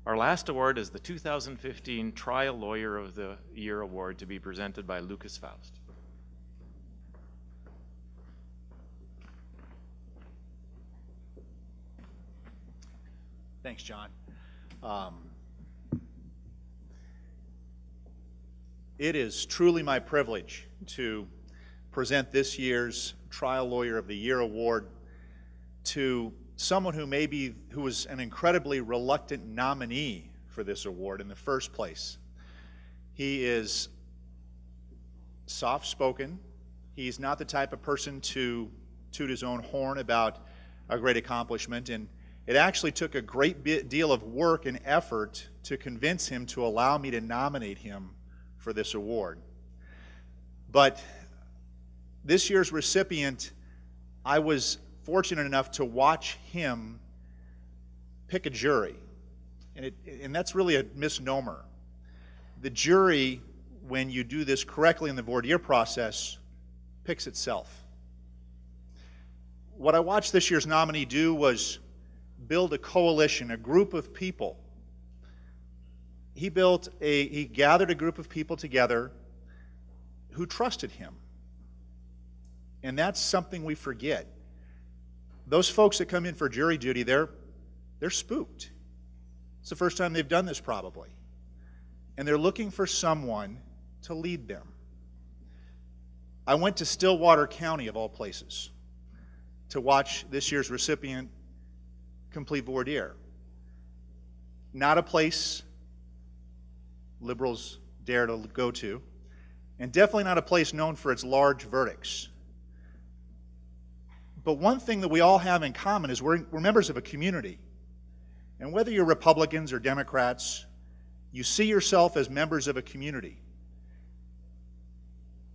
Our last award is the 2015 Trial Lawyer of the Year Award, to be presented by Lucas Foust. Thanks, John. It is truly my privilege to present this year's Trial Lawyer of the Year Award to someone who was an incredibly reluctant nominee for this award in the first place. He is soft-spoken. He's not the type of person to toot his own horn about a great accomplishment, and it actually took a great deal of work and effort to convince him to allow me to nominate him for this award. But this year's recipient, I was fortunate enough to watch him pick a jury. And that's really a misnomer. The jury, when you do this correctly in the voir dire process, picks itself. What I watched this year's nominee do was build a coalition, a group of people. He gathered a group of people together who trusted him. And that's something we forget. Those folks that come in for jury duty, they're spooked. It's the first time they've done this probably. And they're looking for someone to lead them. I went to Stillwater County, of all places, to watch this year's recipient complete voir dire. Not a place liberals dare to go to, and definitely not a place known for its large verdicts. But one thing that we all have in common is we're members of a community. And whether you're Republicans or Democrats, you see yourself as members of a community.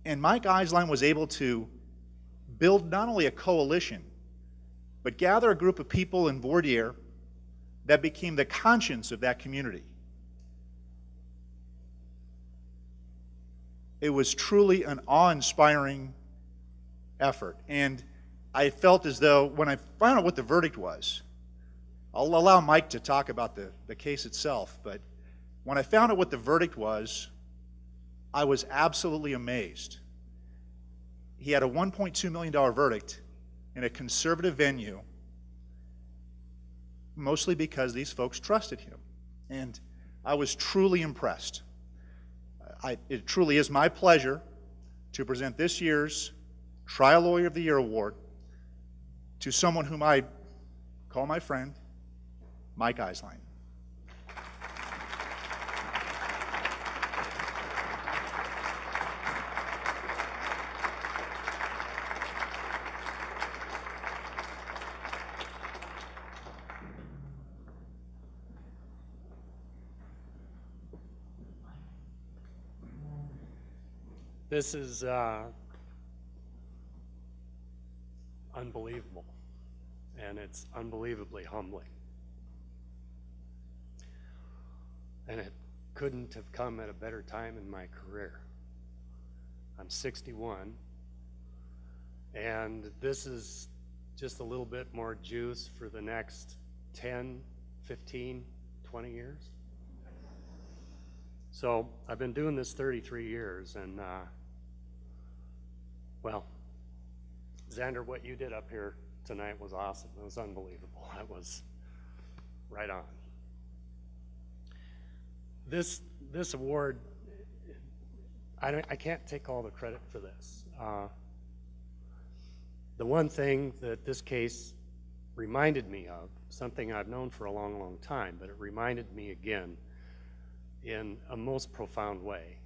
And Mike Eiselein was able to build not only a coalition, but gather a group of people in voir dire that became the conscience of that community. It was truly an awe-inspiring effort. And I felt as though when I found out what the verdict was, I'll allow Mike to talk about the case itself, but when I found out what the verdict was, I was absolutely amazed. He had a $1.2 million verdict in a conservative venue, mostly because these folks trusted him. And I was truly impressed. It truly is my pleasure to present this year's Trial Lawyer of the Year Award to someone whom I call my friend, Mike Eiselein. This is unbelievable, and it's unbelievably humbling. And it couldn't have come at a better time in my career. I'm 61, and this is just a little bit more juice for the next 10, 15, 20 years. So I've been doing this 33 years, and well, Xander, what you did up here tonight was awesome. It was unbelievable. That was right on. This award, I can't take all the credit for this. The one thing that this case reminded me of, something I've known for a long, long time, but it reminded me again in a most profound way,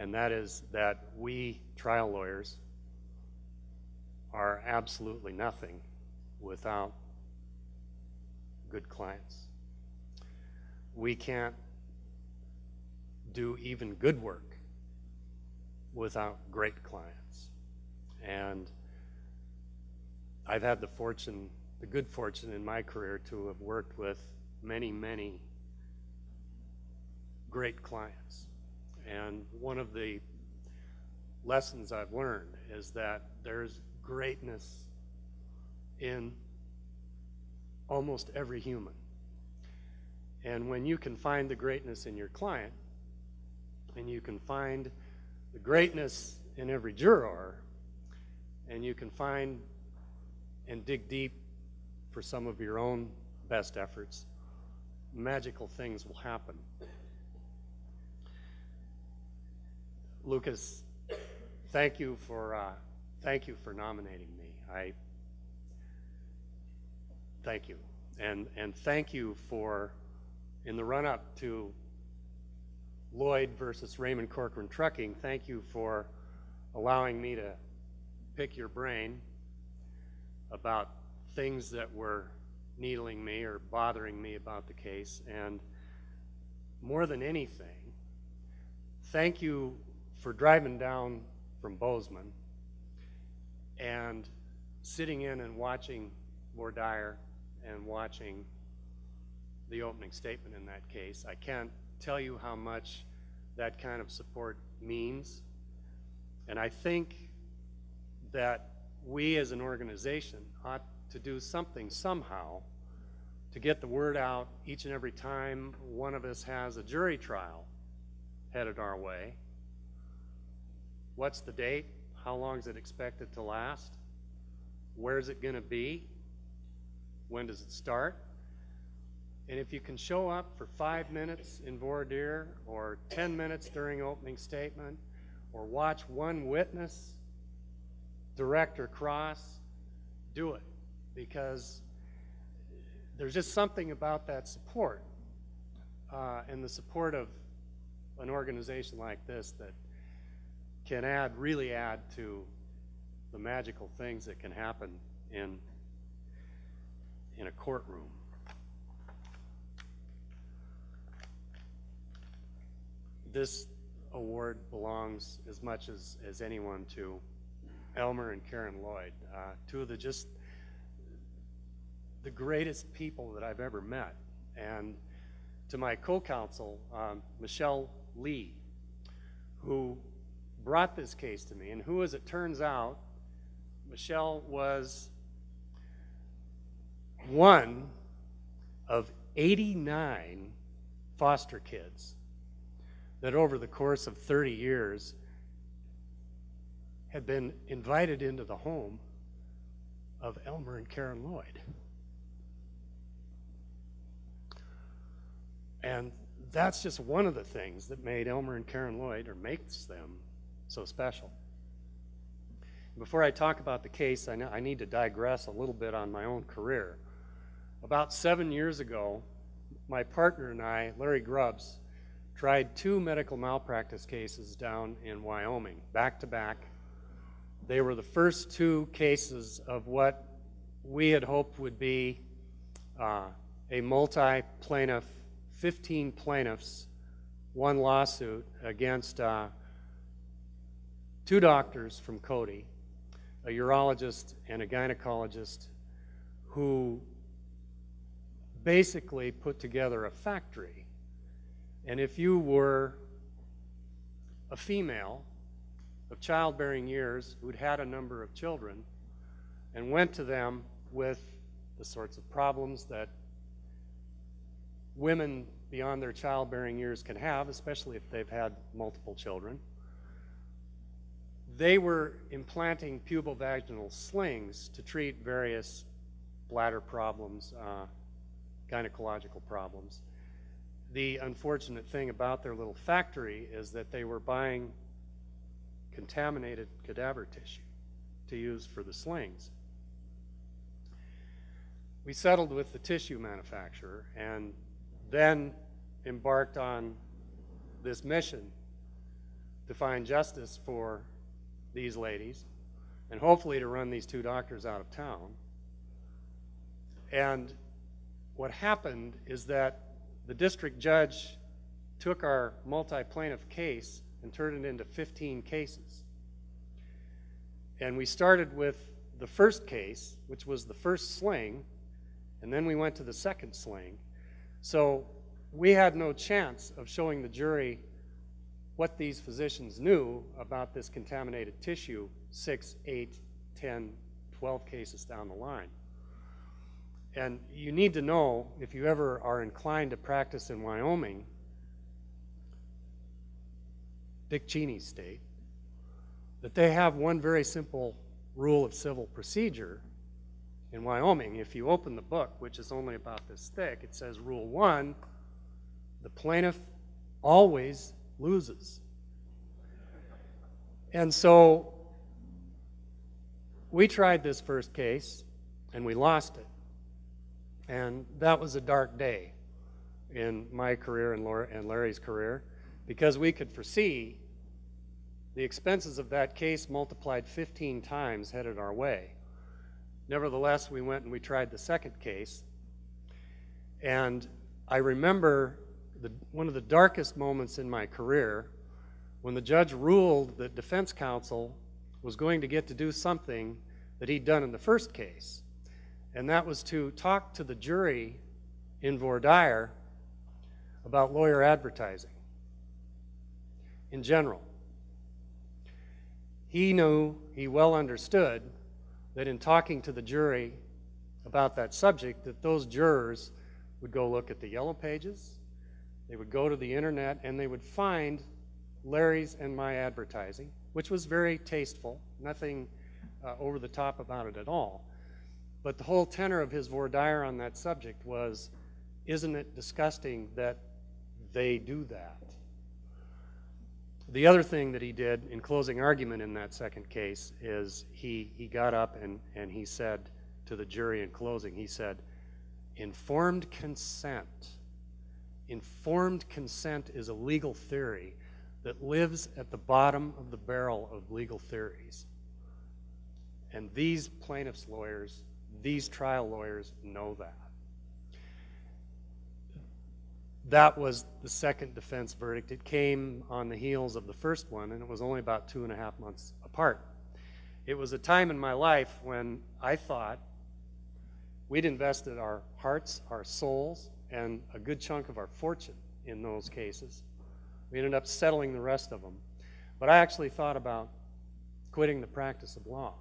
and that is that we trial lawyers are absolutely nothing without good clients. We can't do even good work without great clients. And I've had the good fortune in my career to have worked with many, many great clients. And one of the lessons I've learned is that there's greatness in almost every human. And when you can find the greatness in your client, and you can find the greatness in every juror, and you can find and dig deep for some of your own best efforts, magical things will happen. Lucas, thank you for nominating me. Thank you, and thank you for, in the run-up to Lloyd versus Raymond Corcoran Trucking, thank you for allowing me to pick your brain about things that were needling me or bothering me about the case. And more than anything, thank you for driving down from Bozeman and sitting in and watching voir dire and watching the opening statement in that case. I can't tell you how much that kind of support means. And I think that we as an organization ought to do something somehow to get the word out each and every time one of us has a jury trial headed our way. What's the date? How long is it expected to last? Where's it going to be? When does it start? And if you can show up for 5 minutes in voir dire or 10 minutes during opening statement, or watch one witness direct or cross, do it, because there's just something about that support and the support of an organization like this that can really add to the magical things that can happen in a courtroom. This award belongs as much as anyone to Elmer and Karen Lloyd, two of the greatest people that I've ever met. And to my co-counsel, Michelle Lee, who brought this case to me, and who, as it turns out, Michelle was one of 89 foster kids that over the course of 30 years had been invited into the home of Elmer and Karen Lloyd. And that's just one of the things that made Elmer and Karen Lloyd, or makes them, so special. Before I talk about the case, I need to digress a little bit on my own career. About 7 years ago, my partner and I, Larry Grubbs, tried 2 medical malpractice cases down in Wyoming, back to back. They were the first 2 cases of what we had hoped would be a multi-plaintiff, 15 plaintiffs, 1 lawsuit against 2 doctors from Cody, a urologist and a gynecologist, who basically put together a factory. And if you were a female of childbearing years who'd had a number of children and went to them with the sorts of problems that women beyond their childbearing years can have, especially if they've had multiple children, they were implanting pubovaginal slings to treat various bladder problems, gynecological problems. The unfortunate thing about their little factory is that they were buying contaminated cadaver tissue to use for the slings. We settled with the tissue manufacturer and then embarked on this mission to find justice for these ladies and hopefully to run these 2 doctors out of town. And what happened is that the district judge took our multi-plaintiff case and turned it into 15 cases. And we started with the first case, which was the first sling, and then we went to the second sling. So we had no chance of showing the jury what these physicians knew about this contaminated tissue 6, 8, 10, 12 cases down the line. And you need to know, if you ever are inclined to practice in Wyoming, Dick Cheney's state, that they have one very simple rule of civil procedure in Wyoming. If you open the book, which is only about this thick, it says Rule 1, the plaintiff always loses. And so we tried this first case, and we lost it. And that was a dark day in my career and Larry's career, because we could foresee the expenses of that case multiplied 15 times headed our way. Nevertheless, we went and we tried the second case. And I remember one of the darkest moments in my career when the judge ruled that defense counsel was going to get to do something that he'd done in the first case. And that was to talk to the jury in voir dire about lawyer advertising in general. He knew, he well understood, that in talking to the jury about that subject, that those jurors would go look at the yellow pages, they would go to the internet, and they would find Larry's and my advertising, which was very tasteful, nothing over the top about it at all. But the whole tenor of his voir dire on that subject was, isn't it disgusting that they do that? The other thing that he did in closing argument in that second case is he got up and he said to the jury in closing, he said, informed consent. Informed consent is a legal theory that lives at the bottom of the barrel of legal theories. And these plaintiffs' lawyers, these trial lawyers know that. That was the second defense verdict. It came on the heels of the first one, and it was only about 2.5 months apart. It was a time in my life when I thought we'd invested our hearts, our souls, and a good chunk of our fortune in those cases. We ended up settling the rest of them. But I actually thought about quitting the practice of law.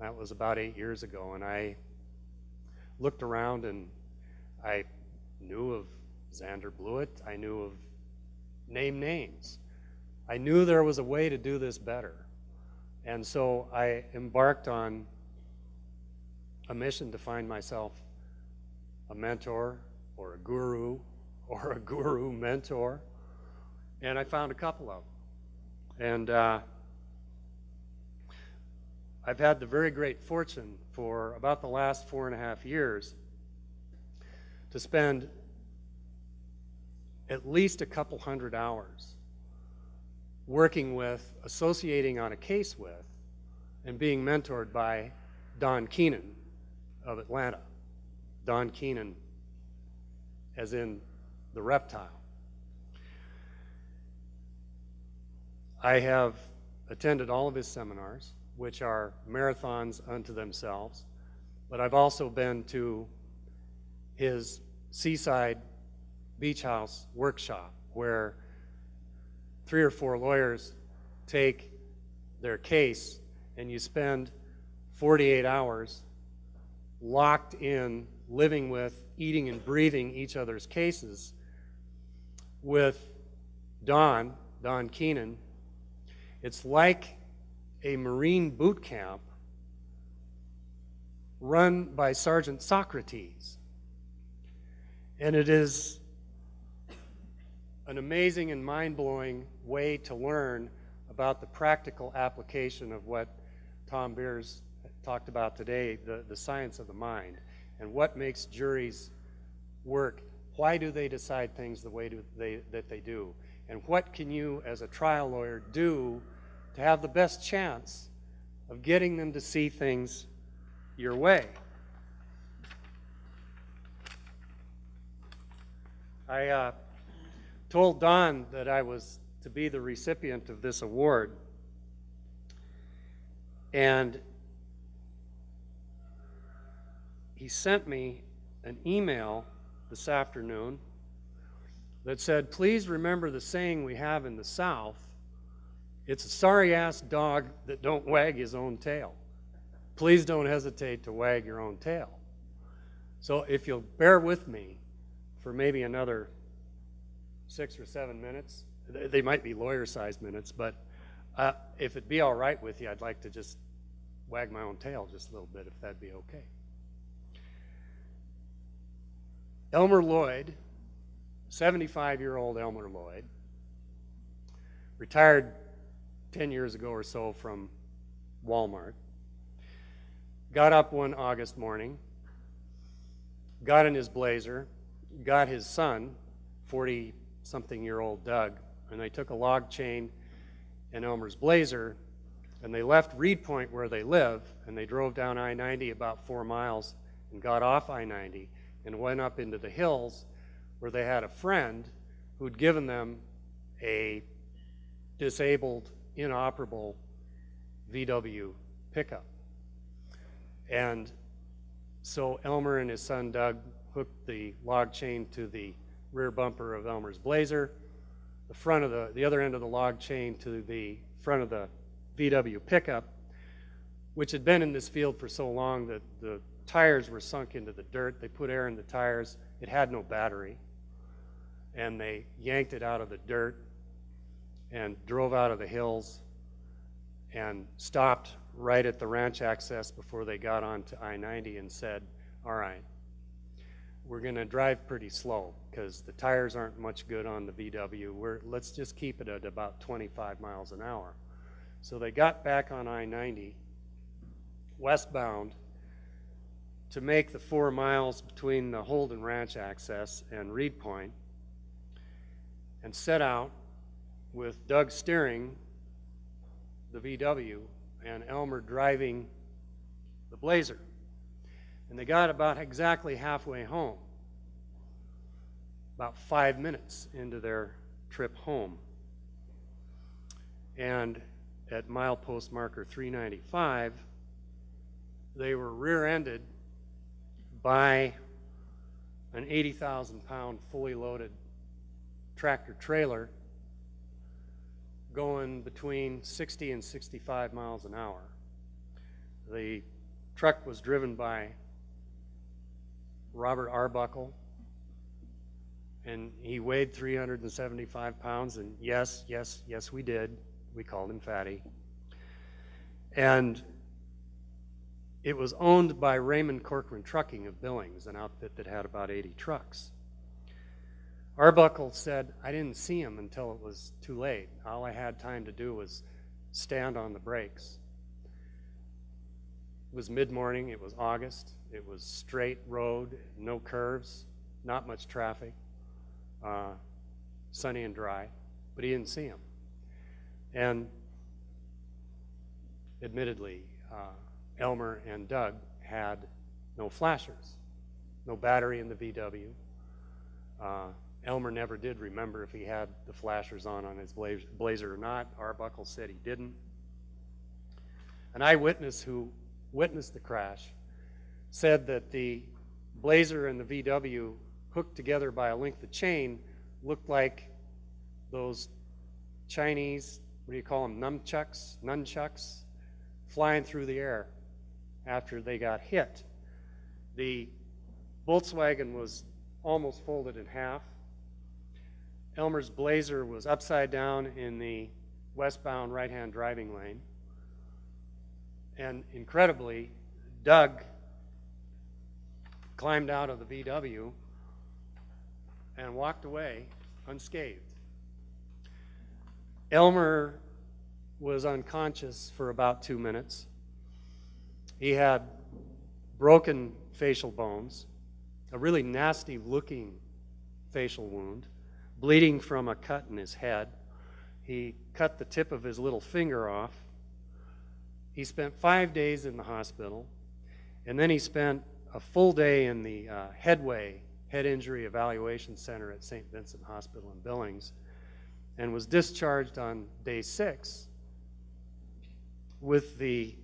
That was about 8 years ago, and I looked around and I knew of Xander Blewett. I knew of names. I knew there was a way to do this better. And so I embarked on a mission to find myself a mentor or a guru mentor. And I found a couple of them. And I've had the very great fortune for about the last 4.5 years to spend at least a couple hundred hours working with, associating on a case with, and being mentored by Don Keenan of Atlanta. Don Keenan, as in the reptile. I have attended all of his seminars, which are marathons unto themselves, but I've also been to his Seaside Beach House workshop, where 3 or 4 lawyers take their case and you spend 48 hours locked in, living with, eating and breathing each other's cases with Don Keenan. It's like a Marine boot camp run by Sergeant Socrates. And it is an amazing and mind-blowing way to learn about the practical application of what Tom Beers talked about today, the science of the mind, and what makes juries work. Why do they decide things the way that they do? And what can you, as a trial lawyer, do to have the best chance of getting them to see things your way? I told Don that I was to be the recipient of this award, and he sent me an email this afternoon that said, please remember the saying we have in the South, it's a sorry-ass dog that don't wag his own tail. Please don't hesitate to wag your own tail. So if you'll bear with me for maybe another 6 or 7 minutes, they might be lawyer-sized minutes, but if it'd be all right with you, I'd like to just wag my own tail just a little bit, if that'd be okay. Elmer Lloyd, 75-year-old Elmer Lloyd, retired 10 years ago or so from Walmart, got up one August morning, got in his Blazer, got his son, 40-something-year-old Doug, and they took a log chain and Elmer's Blazer, and they left Reed Point where they live, and they drove down I-90 about 4 miles and got off I-90 and went up into the hills where they had a friend who'd given them a disabled, inoperable VW pickup. And so Elmer and his son Doug hooked the log chain to the rear bumper of Elmer's Blazer, the other end of the log chain to the front of the VW pickup, which had been in this field for so long that the tires were sunk into the dirt. They put air in the tires. It had no battery. And they yanked it out of the dirt and drove out of the hills and stopped right at the ranch access before they got onto I-90 and said, all right, we're going to drive pretty slow because the tires aren't much good on the VW. Let's just keep it at about 25 miles an hour. So they got back on I-90 westbound to make the 4 miles between the Holden Ranch access and Reed Point, and set out with Doug steering the VW and Elmer driving the Blazer. And they got about exactly halfway home, about 5 minutes into their trip home. And at milepost marker 395, they were rear-ended by an 80,000-pound fully loaded tractor trailer going between 60 and 65 miles an hour. The truck was driven by Robert Arbuckle, and he weighed 375 pounds, and yes, we did. We called him Fatty. And it was owned by Raymond Corcoran Trucking of Billings, an outfit that had about 80 trucks. Arbuckle said, I didn't see him until it was too late. All I had time to do was stand on the brakes. It was mid-morning, it was August, it was straight road, no curves, not much traffic, sunny and dry, but he didn't see him. And admittedly, Elmer and Doug had no flashers, no battery in the VW. Elmer never did remember if he had the flashers on his Blazer or not. Arbuckle said he didn't. An eyewitness who witnessed the crash said that the Blazer and the VW hooked together by a length of chain looked like those Chinese, what do you call them, nunchucks, flying through the air after they got hit. The Volkswagen was almost folded in half. Elmer's Blazer was upside down in the westbound right-hand driving lane. And incredibly, Doug climbed out of the VW and walked away unscathed. Elmer was unconscious for about 2 minutes. He had broken facial bones, a really nasty looking facial wound, bleeding from a cut in his head. He cut the tip of his little finger off. He spent 5 days in the hospital, and then he spent a full day in the Head Injury Evaluation Center at St. Vincent Hospital in Billings, and was discharged on day 6 with the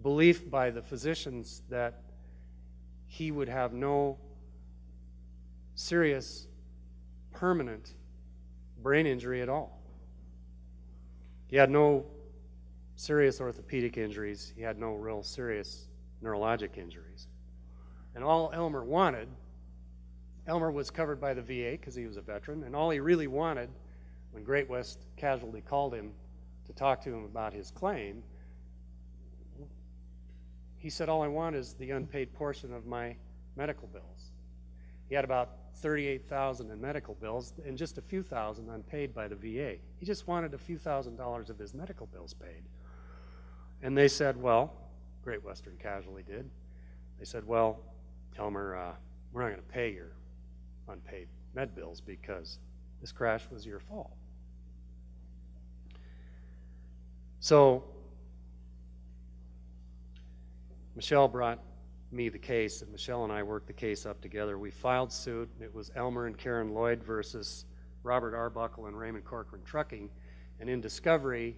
belief by the physicians that he would have no serious permanent brain injury at all. He had no serious orthopedic injuries. He had no real serious neurologic injuries. And all Elmer wanted, Elmer was covered by the VA because he was a veteran, and all he really wanted when Great West Casualty called him to talk to him about his claim, he said, all I want is the unpaid portion of my medical bills. He had about $38,000 in medical bills and just a few thousand unpaid by the VA. He just wanted a few $1,000s of his medical bills paid. And they said, well, Great Western Casualty did. They said, well, Elmer, we're not going to pay your unpaid med bills because this crash was your fault. So Michelle brought me the case, and Michelle and I worked the case up together. We filed suit. It was Elmer and Karen Lloyd versus Robert Arbuckle and Raymond Corcoran Trucking. And in discovery,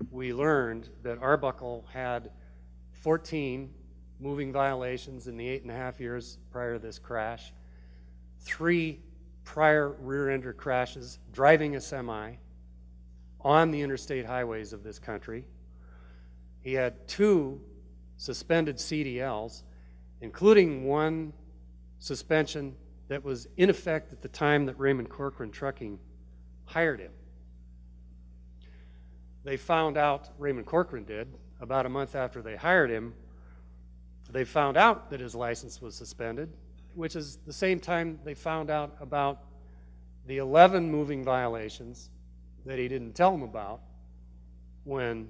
we learned that Arbuckle had 14 moving violations in the 8.5 years prior to this crash, 3 prior rear-ender crashes, driving a semi on the interstate highways of this country. He had 2 suspended CDLs, including 1 suspension that was in effect at the time that Raymond Corcoran Trucking hired him. They found out, Raymond Corcoran did, about a month after they hired him, they found out that his license was suspended, which is the same time they found out about the 11 moving violations that he didn't tell them about when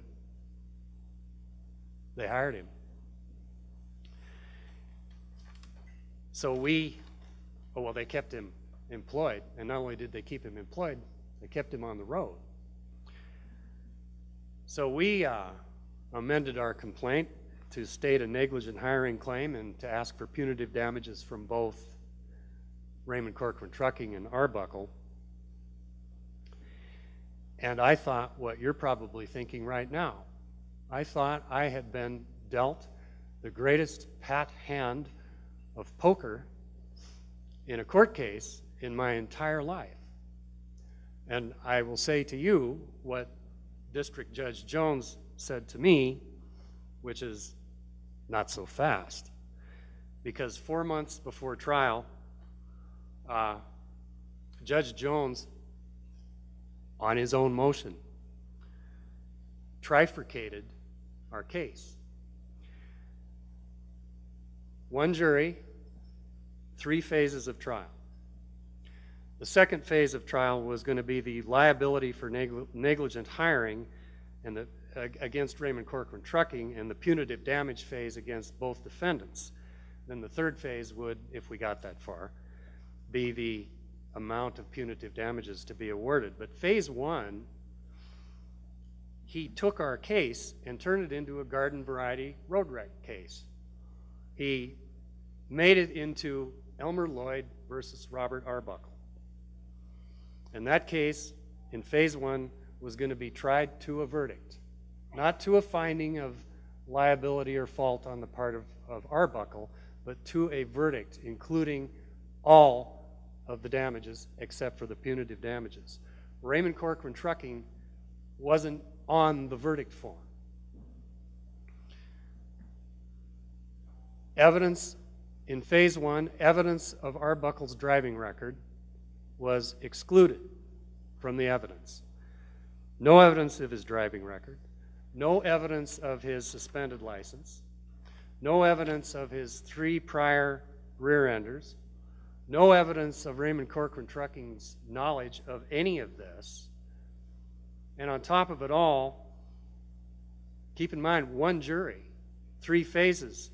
they hired him. So they kept him employed, and not only did they keep him employed, they kept him on the road. So we amended our complaint to state a negligent hiring claim and to ask for punitive damages from both Raymond Corcoran Trucking and Arbuckle. And I thought what you're probably thinking right now. I thought I had been dealt the greatest pat hand of poker in a court case in my entire life. And I will say to you what District Judge Jones said to me, which is not so fast. Because 4 months before trial, Judge Jones, on his own motion, trifurcated our case. 1 jury, 3 phases of trial. The second phase of trial was going to be the liability for negligent hiring and against Raymond Corcoran Trucking, and the punitive damage phase against both defendants. Then the third phase would, if we got that far, be the amount of punitive damages to be awarded. But phase 1, he took our case and turned it into a garden variety road wreck case. He made it into Elmer Lloyd versus Robert Arbuckle. And that case in phase 1 was going to be tried to a verdict, not to a finding of liability or fault on the part of Arbuckle, but to a verdict, including all of the damages except for the punitive damages. Raymond Corcoran Trucking wasn't on the verdict form. Evidence in phase 1, evidence of Arbuckle's driving record was excluded from the evidence. No evidence of his driving record, no evidence of his suspended license, no evidence of his 3 prior rear-enders, no evidence of Raymond Corcoran Trucking's knowledge of any of this. And on top of it all, keep in mind, 1 jury, 3 phases.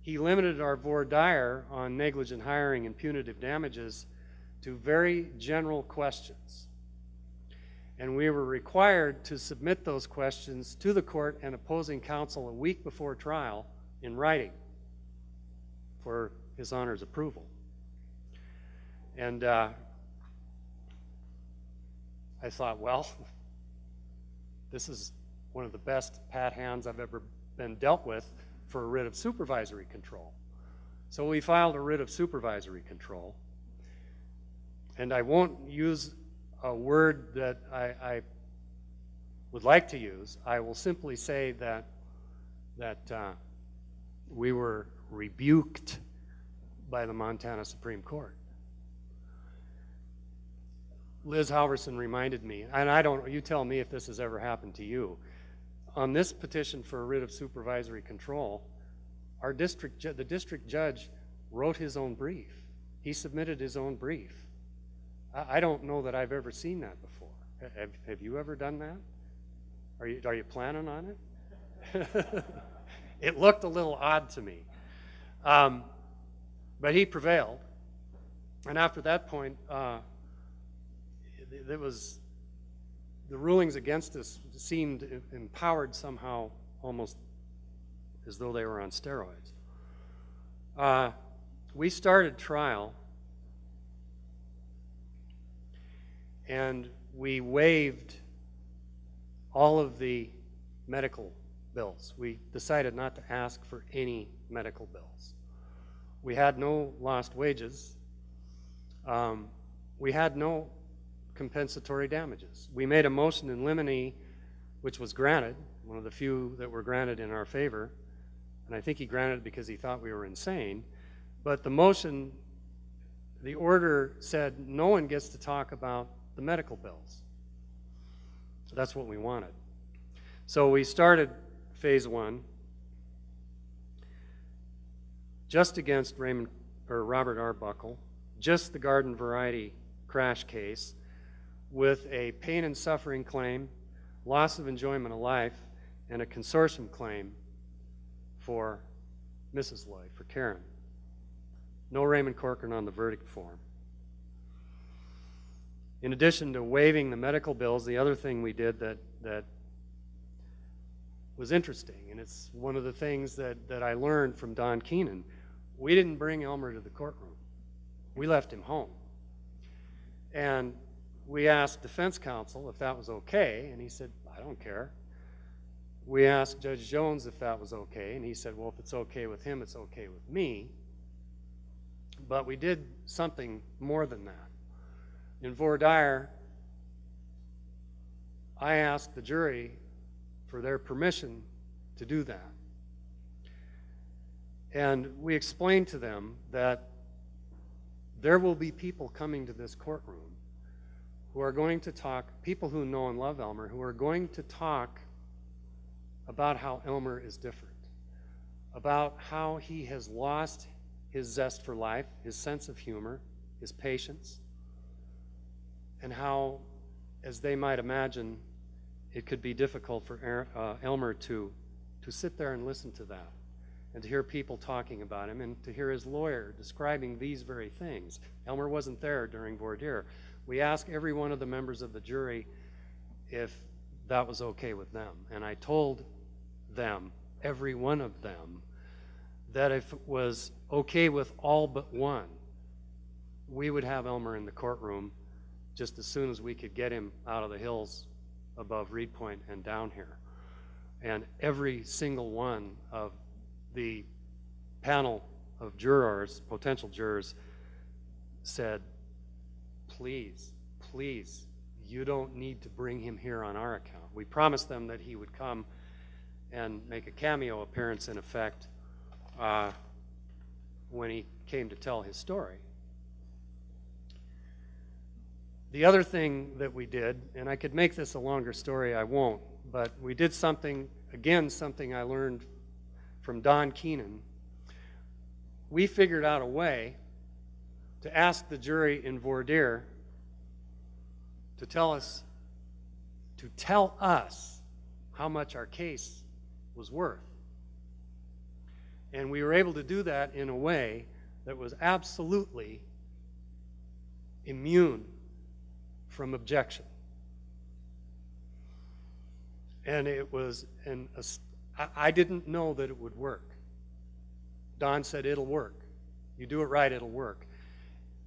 He limited our voir dire on negligent hiring and punitive damages to very general questions. And we were required to submit those questions to the court and opposing counsel a week before trial in writing for His Honor's approval. And I thought, well, this is one of the best pat hands I've ever been dealt with for a writ of supervisory control. So we filed a writ of supervisory control. And I won't use a word that I would like to use. I will simply say that we were rebuked by the Montana Supreme Court. Liz Halverson reminded me, and you tell me if this has ever happened to you. On this petition for a writ of supervisory control, the district judge wrote his own brief. He submitted his own brief. I don't know that I've ever seen that before. Have you ever done that? Are you planning on it? It looked a little odd to me. But he prevailed. And after that point, the rulings against us seemed empowered somehow, almost as though they were on steroids. We started trial, and we waived all of the medical bills. We decided not to ask for any medical bills. We had no lost wages. We had no compensatory damages. We made a motion in limine, which was granted, one of the few that were granted in our favor, and I think he granted it because he thought we were insane. But the motion, the order said no one gets to talk about the medical bills. So that's what we wanted. So we started phase one just against Robert Arbuckle, just the garden variety crash case, with a pain and suffering claim, loss of enjoyment of life, and a consortium claim for Mrs. Lloyd, for Karen. No Raymond Corcoran on the verdict form. In addition to waiving the medical bills, the other thing we did that was interesting, and it's one of the things that I learned from Don Keenan, we didn't bring Elmer to the courtroom. We left him home. And we asked defense counsel if that was okay, and he said, I don't care. We asked Judge Jones if that was okay, and he said, well, if it's okay with him, it's okay with me. But we did something more than that. In voir dire, I asked the jury for their permission to do that. And we explained to them that there will be people coming to this courtroom who are going to talk, people who know and love Elmer, who are going to talk about how Elmer is different, about how he has lost his zest for life, his sense of humor, his patience, and how, as they might imagine, it could be difficult for Elmer to sit there and listen to that, and to hear people talking about him, and to hear his lawyer describing these very things. Elmer wasn't there during voir dire. We asked every one of the members of the jury if that was okay with them, and I told them, every one of them, that if it was okay with all but one, we would have Elmer in the courtroom just as soon as we could get him out of the hills above Reed Point and down here. And every single one of the panel of jurors, potential jurors, said, please, please, you don't need to bring him here on our account. We promised them that he would come and make a cameo appearance, in effect, when he came to tell his story. The other thing that we did, and I could make this a longer story, I won't, but we did something, again, something I learned from Don Keenan. We figured out a way to ask the jury in voir dire to tell us how much our case was worth. And we were able to do that in a way that was absolutely immune from objection. And it was, I didn't know that it would work. Don said, it'll work. You do it right, it'll work.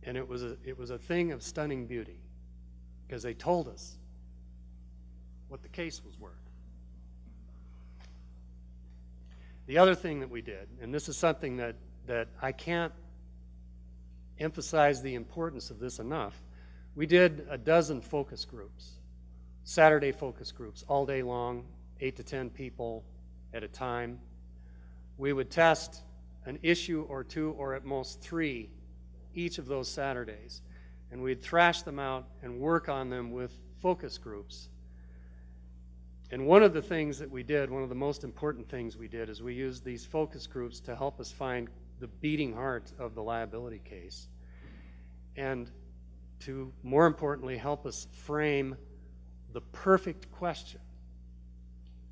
And it was a thing of stunning beauty, because they told us what the case was worth. The other thing that we did, and this is something that I can't emphasize the importance of this enough, we did a dozen focus groups, Saturday focus groups, all day long, 8 to 10 people at a time. We would test an issue or two, or at most 3, each of those Saturdays. And we'd thrash them out and work on them with focus groups. And one of the things that we did, one of the most important things we did, is we used these focus groups to help us find the beating heart of the liability case, and to, more importantly, help us frame the perfect question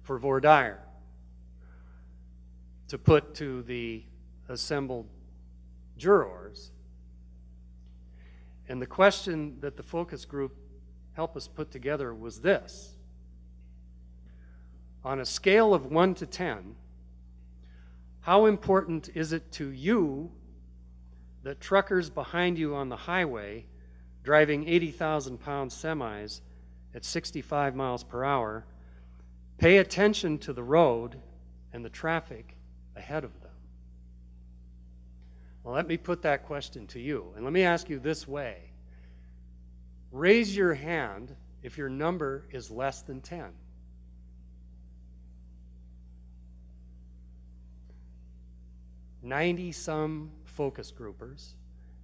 for voir dire to put to the assembled jurors. And the question that the focus group helped us put together was this: on a scale of 1 to 10, how important is it to you that truckers behind you on the highway driving 80,000-pound semis at 65 miles per hour pay attention to the road and the traffic ahead of them? Well, let me put that question to you, and let me ask you this way. Raise your hand if your number is less than 10. 90-some focus groupers,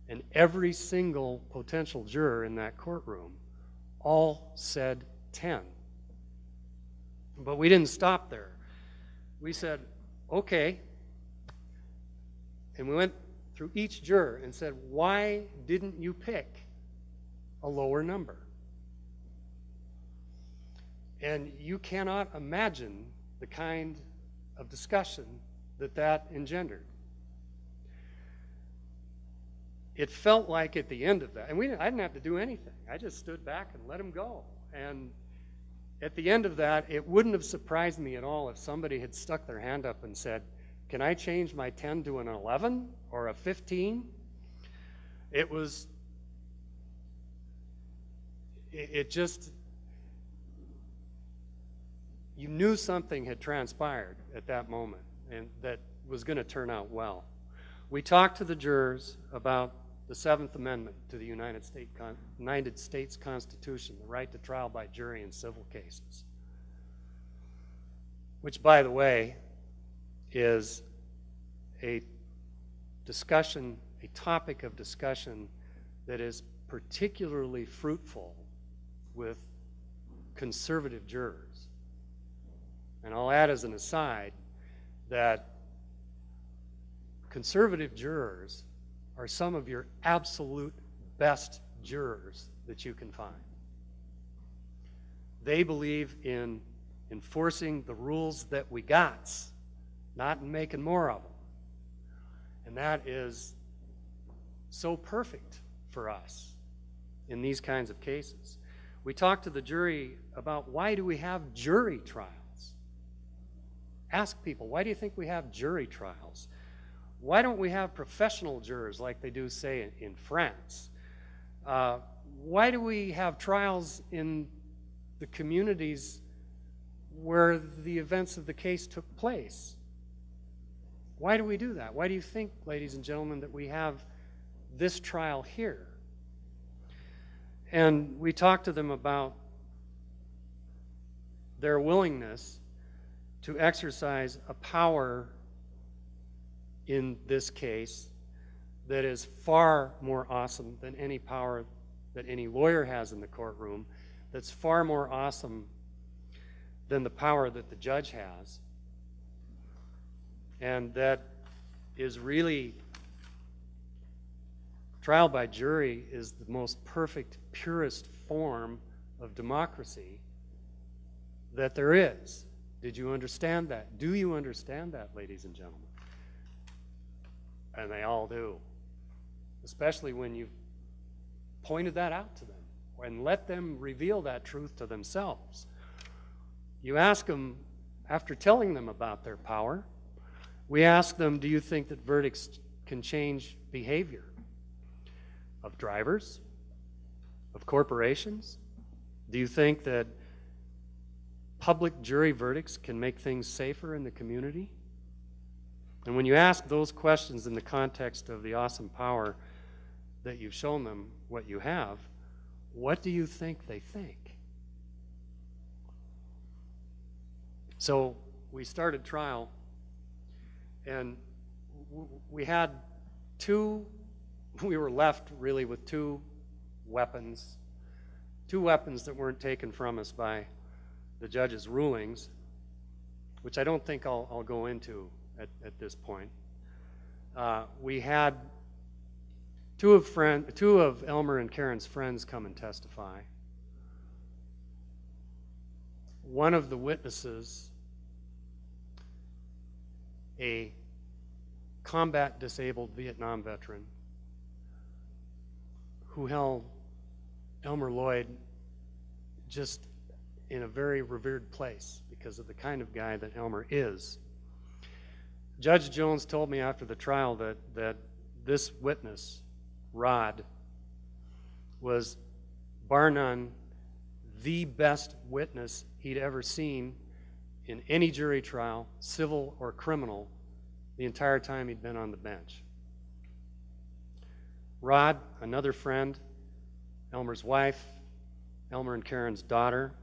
and every single potential juror in that courtroom all said 10. But we didn't stop there. We said, okay, and we went through each juror and said, why didn't you pick a lower number? And you cannot imagine the kind of discussion that that engendered. It felt like at the end of that, and I didn't have to do anything. I just stood back and let them go. And at the end of that, it wouldn't have surprised me at all if somebody had stuck their hand up and said, can I change my 10 to an 11 or a 15? It just, you knew something had transpired at that moment and that was going to turn out well. We talked to the jurors about the 7th Amendment to the United States Constitution, the right to trial by jury in civil cases, which, by the way, is a discussion, a topic of discussion that is particularly fruitful with conservative jurors. And I'll add as an aside that conservative jurors are some of your absolute best jurors that you can find. They believe in enforcing the rules that we got, not in making more of them. And that is so perfect for us in these kinds of cases. We talked to the jury about, why do we have jury trials? Ask people, why do you think we have jury trials? Why don't we have professional jurors like they do, say, in France? Why do we have trials in the communities where the events of the case took place? Why do we do that? Why do you think, ladies and gentlemen, that we have this trial here? And we talked to them about their willingness to exercise a power in this case that is far more awesome than any power that any lawyer has in the courtroom, that's far more awesome than the power that the judge has, and that is really, trial by jury is the most perfect, purest form of democracy that there is. Did you understand that? Do you understand that, ladies and gentlemen? And they all do, especially when you've pointed that out to them and let them reveal that truth to themselves. You ask them, after telling them about their power, we ask them, do you think that verdicts can change behavior of drivers, of corporations? Do you think that public jury verdicts can make things safer in the community? And when you ask those questions in the context of the awesome power that you've shown them what you have, what do you think they think? So we started trial, and we had we were left really with two weapons that weren't taken from us by the judge's rulings, which I don't think I'll go into at this point. We had two of Elmer and Karen's friends come and testify. One of the witnesses, a combat disabled Vietnam veteran who held Elmer Lloyd just in a very revered place because of the kind of guy that Elmer is. Judge Jones told me after the trial that this witness, Rod, was bar none the best witness he'd ever seen in any jury trial, civil or criminal, the entire time he'd been on the bench. Rod, another friend, Elmer's wife, Elmer and Karen's daughter,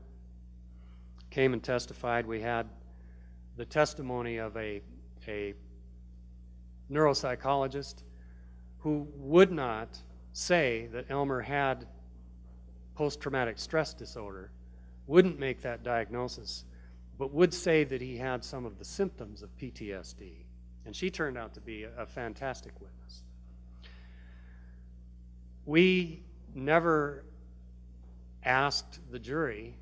came and testified. We had the testimony of a neuropsychologist who would not say that Elmer had post-traumatic stress disorder, wouldn't make that diagnosis, but would say that he had some of the symptoms of PTSD. And she turned out to be a fantastic witness. We never asked the jury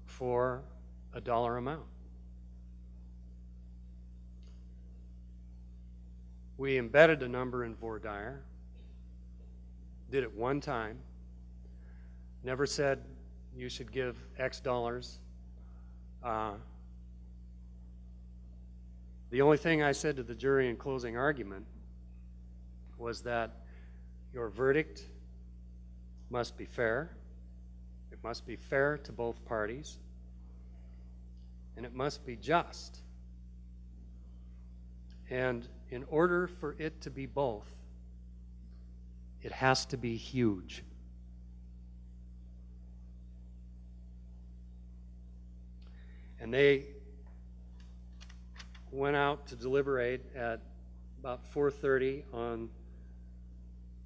for a dollar amount. We embedded a number in voir dire, did it one time, never said you should give X dollars. The only thing I said to the jury in closing argument was that your verdict must be fair. It must be fair to both parties, and it must be just. And in order for it to be both, it has to be huge. And they went out to deliberate at about 4:30 on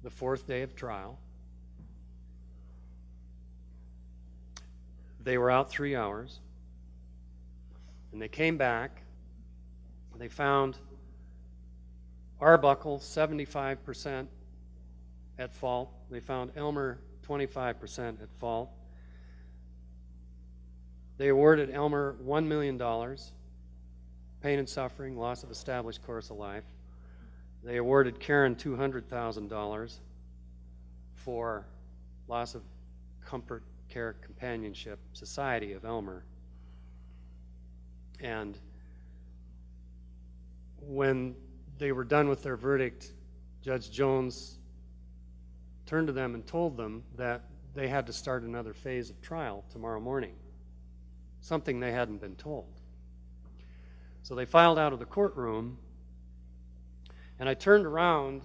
the fourth day of trial. They were out 3 hours, and they came back. They found Arbuckle 75% at fault. They found Elmer 25% at fault. They awarded Elmer $1 million, pain and suffering, loss of established course of life. They awarded Karen $200,000 for loss of comfort, care, companionship, society of Elmer. And when they were done with their verdict, Judge Jones turned to them and told them that they had to start another phase of trial tomorrow morning, something they hadn't been told. So they filed out of the courtroom, and I turned around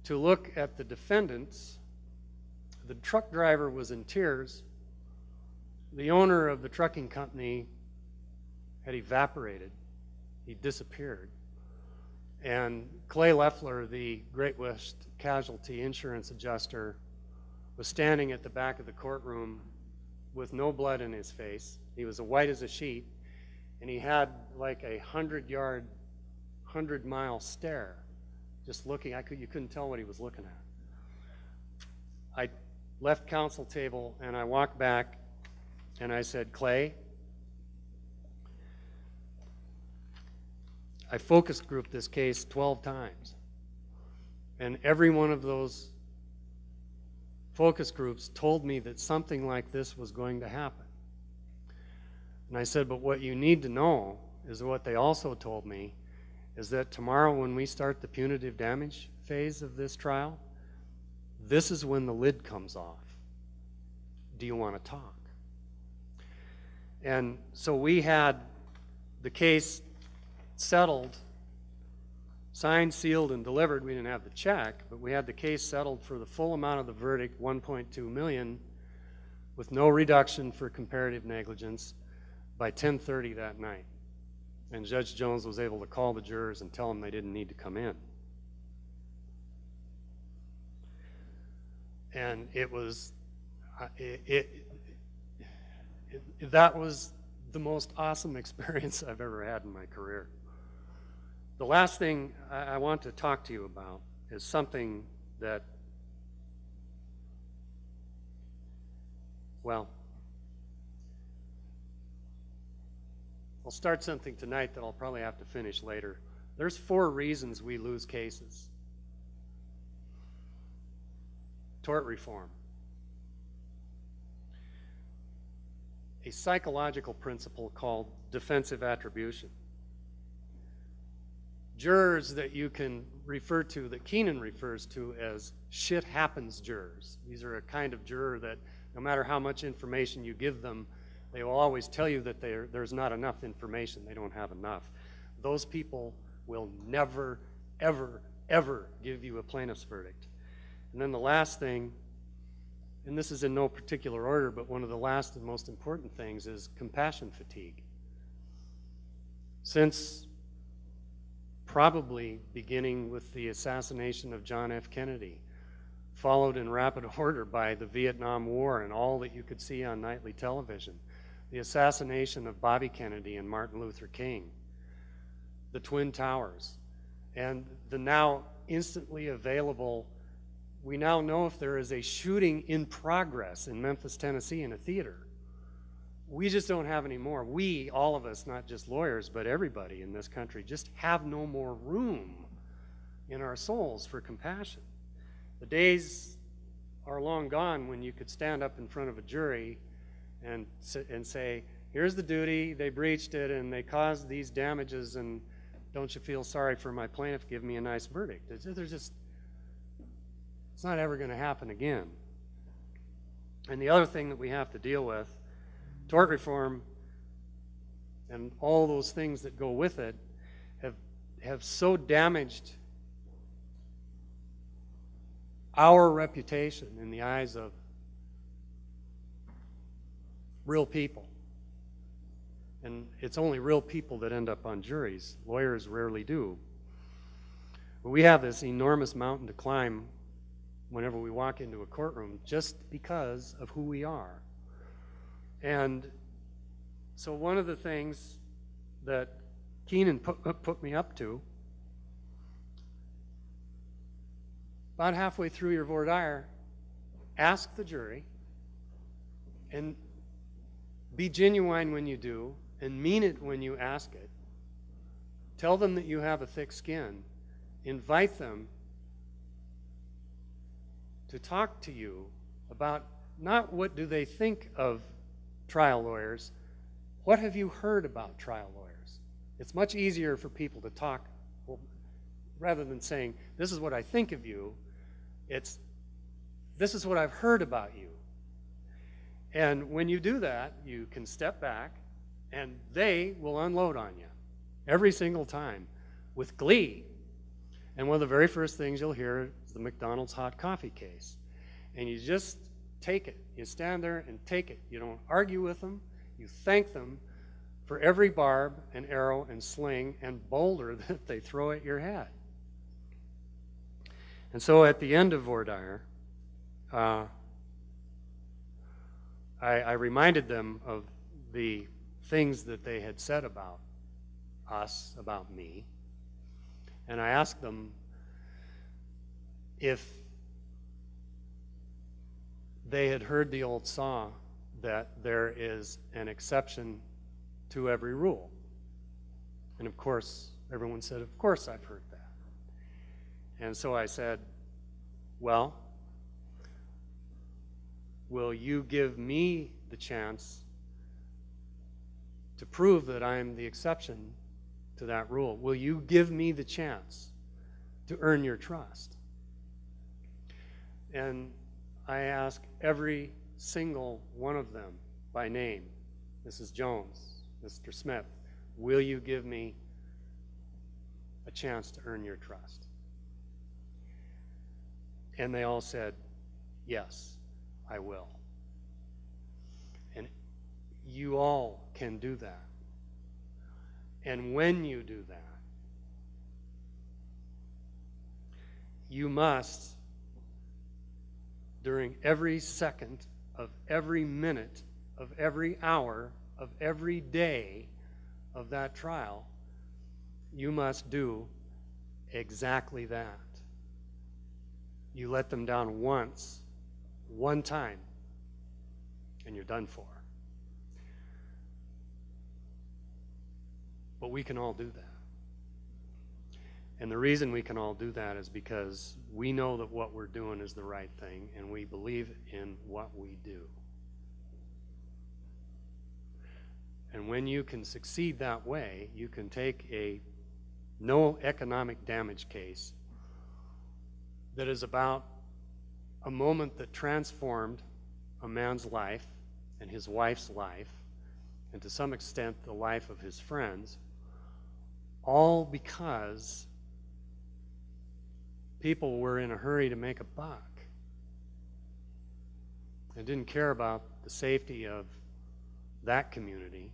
to look at the defendants. The truck driver was in tears. The owner of the trucking company had evaporated. He disappeared. And Clay Leffler, the Great West Casualty Insurance Adjuster, was standing at the back of the courtroom with no blood in his face. He was as white as a sheet, and he had like a 100-yard, 100-mile stare, just looking. You couldn't tell what he was looking at. I left counsel table, and I walked back, and I said, Clay, I focus grouped this case 12 times, and every one of those focus groups told me that something like this was going to happen. And I said, but what you need to know is what they also told me is that tomorrow when we start the punitive damage phase of this trial, this is when the lid comes off. Do you want to talk? And so we had the case settled, signed, sealed, and delivered. We didn't have the check, but we had the case settled for the full amount of the verdict, $1.2 million, with no reduction for comparative negligence by 10:30 that night. And Judge Jones was able to call the jurors and tell them they didn't need to come in. And it was, that was the most awesome experience I've ever had in my career. The last thing I want to talk to you about is something that, well, I'll start something tonight that I'll probably have to finish later. There's 4 reasons we lose cases. Tort reform. A psychological principle called defensive attribution. Jurors that you can refer to, that Keenan refers to as shit happens jurors. These are a kind of juror that no matter how much information you give them, they will always tell you that there's not enough information, they don't have enough. Those people will never, ever, ever give you a plaintiff's verdict. And then the last thing, and this is in no particular order, but one of the last and most important things is compassion fatigue. Since probably beginning with the assassination of John F. Kennedy, followed in rapid order by the Vietnam War and all that you could see on nightly television, the assassination of Bobby Kennedy and Martin Luther King, the Twin Towers, and the now instantly available, we now know if there is a shooting in progress in Memphis, Tennessee in a theater. We just don't have any more. We, all of us, not just lawyers, but everybody in this country, just have no more room in our souls for compassion. The days are long gone when you could stand up in front of a jury and say, here's the duty, they breached it, and they caused these damages, and don't you feel sorry for my plaintiff, give me a nice verdict. It's not ever going to happen again. And the other thing that we have to deal with, tort reform and all those things that go with it have so damaged our reputation in the eyes of real people. And it's only real people that end up on juries. Lawyers rarely do. But we have this enormous mountain to climb whenever we walk into a courtroom just because of who we are. And so one of the things that Keenan put me up to, about halfway through your voir dire, ask the jury and be genuine when you do and mean it when you ask it. Tell them that you have a thick skin. Invite them to talk to you about not what do they think of trial lawyers, what have you heard about trial lawyers? It's much easier for people to talk, well, rather than saying, this is what I think of you, it's, this is what I've heard about you. And when you do that, you can step back and they will unload on you every single time with glee. And one of the very first things you'll hear is the McDonald's hot coffee case. And you just take it. You stand there and take it. You don't argue with them. You thank them for every barb and arrow and sling and boulder that they throw at your head. And so at the end of voir dire, I reminded them of the things that they had said about us, about me, and I asked them if they had heard the old saw that there is an exception to every rule. And of course, everyone said, of course I've heard that. And so I said, well, will you give me the chance to prove that I'm the exception to that rule? Will you give me the chance to earn your trust? And I ask every single one of them by name, Mrs. Jones, Mr. Smith, will you give me a chance to earn your trust? And they all said, yes, I will. And you all can do that. And when you do that, you must, during every second of every minute of every hour of every day of that trial, you must do exactly that. You let them down once, one time, and you're done for. But we can all do that. And the reason we can all do that is because we know that what we're doing is the right thing, and we believe in what we do. And when you can succeed that way, you can take a no economic damage case that is about a moment that transformed a man's life and his wife's life, and to some extent the life of his friends, all because people were in a hurry to make a buck and didn't care about the safety of that community.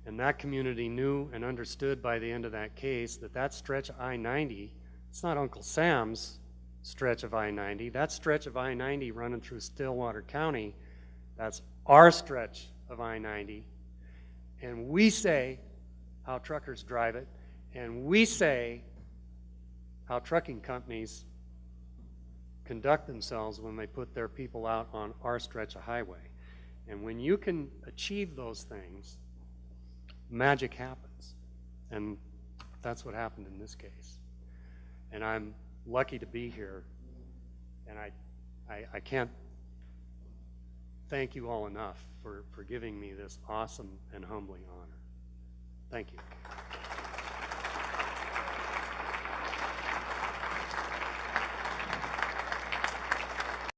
And that community knew and understood by the end of that case that that stretch of I-90, it's not Uncle Sam's stretch of I-90. That stretch of I-90 running through Stillwater County, that's our stretch of I-90. And we say how truckers drive it, and we say how trucking companies conduct themselves when they put their people out on our stretch of highway. And when you can achieve those things, magic happens. And that's what happened in this case. And I'm lucky to be here, and I can't thank you all enough for giving me this awesome and humbling honor. Thank you.